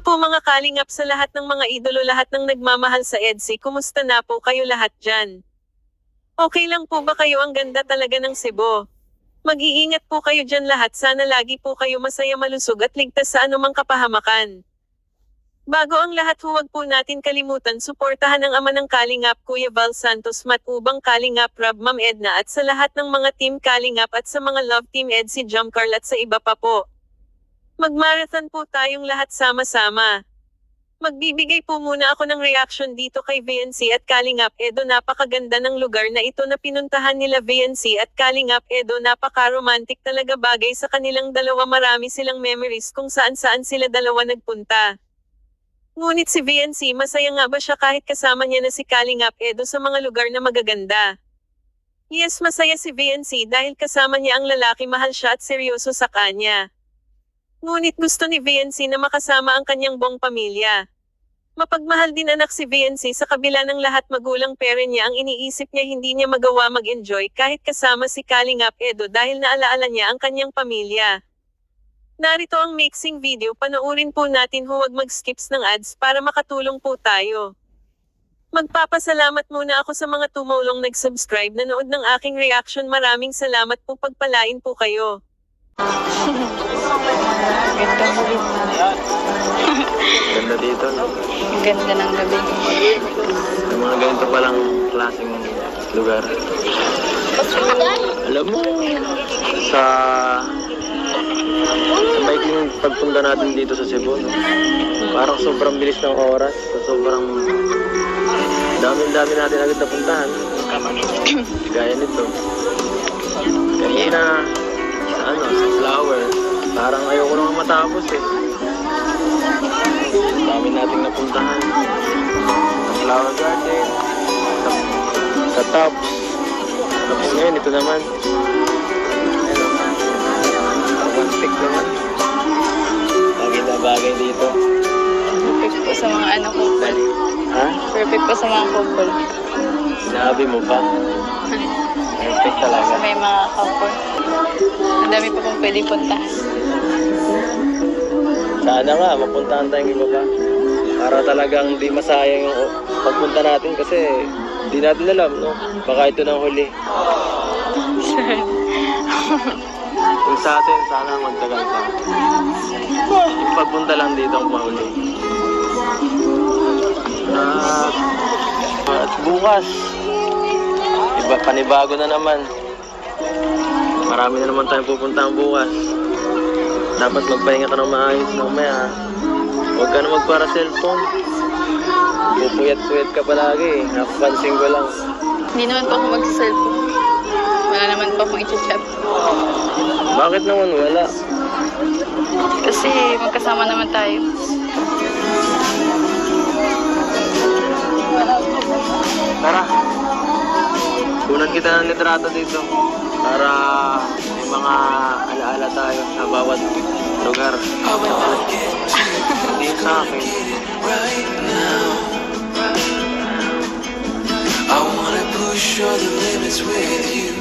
Po mga kalingap sa lahat ng mga idolo, lahat ng nagmamahal sa EDSI, kumusta na po kayo lahat dyan? Okay lang po ba kayo? Ang ganda talaga ng Cebu. Mag-iingat po kayo dyan lahat, sana lagi po kayo masaya, malusog at ligtas sa anumang kapahamakan. Bago ang lahat, huwag po natin kalimutan suportahan ang ama ng Kalingap, Kuya Val Santos, Matubang Kalingap Rab, Ma'am Edna, at sa lahat ng mga team Kalingap at sa mga love team EDSI Jumcarl at sa iba pa po. Mag-marathon po tayong lahat sama-sama. Magbibigay po muna ako ng reaction dito kay VNC at Kalingap Edo. Napakaganda ng lugar na ito na pinuntahan nila VNC at Kalingap Edo. Napaka-romantic talaga, bagay sa kanilang dalawa. Marami silang memories kung saan-saan sila dalawa nagpunta. Ngunit si VNC, masaya nga ba siya kahit kasama niya na si Kalingap Edo sa mga lugar na magaganda? Yes, masaya si VNC dahil kasama niya ang lalaki, mahal siya at seryoso sa kanya. Ngunit gusto ni VNC na makasama ang kanyang buong pamilya. Mapagmahal din anak si VNC, sa kabila ng lahat magulang parent niya ang iniisip niya, hindi niya magawa mag-enjoy kahit kasama si Kalingap Edo dahil naalaala niya ang kanyang pamilya. Narito ang mixing video, panoorin po natin, huwag mag-skips ng ads para makatulong po tayo. Magpapasalamat muna ako sa mga tumulong nag-subscribe, nanood ng aking reaction. Maraming salamat po, pagpalain po kayo. Ganda dito, no? Ang ganda ng gabi. Yung mga ganito palang klaseng lugar. Alam mo, sa biking pagpunta natin dito sa Cebu, no? Parang sobrang bilis ng oras, sobrang dami natin agad napuntahan. Gaya nito. Kanina, sa flower, parang ayoko nang matapos eh. Dami nating napuntahan. Sa flower garden, sa tops. Tapos ngayon, ito naman. Romantic naman. Bagay na bagay dito. Perfect po sa mga couple. Ha? Perfect po sa mga couple. Sinabi mo pa? Perfect talaga. Sa may mga couple. Ang dami pa pong pwede puntahan. Sana nga, mapuntahan tayong iba pa. Para talagang di masayang yung pagpunta natin kasi di natin alam, no? Baka ito nang huli. Yung sa atin, sana magtagal pa. Yung pagpunta lang dito ang mahuli. At bukas, panibago na naman. Marami na naman tayong pupuntahan bukas. Dapat magpahinga ka ng maayos mamaya. Huwag ka na magpara cellphone. Pupuyat-puyat ka palagi. Napapansin ko lang. Hindi naman po ako mag-cellphone. Wala naman po akong i-chat. Bakit naman wala? Kasi magkasama naman tayo. Tara. Kunan kita ng litrato dito. Para may mga alaala tayo sa bawat lugar. Hindi sa akin. I wanna push all the limits with you.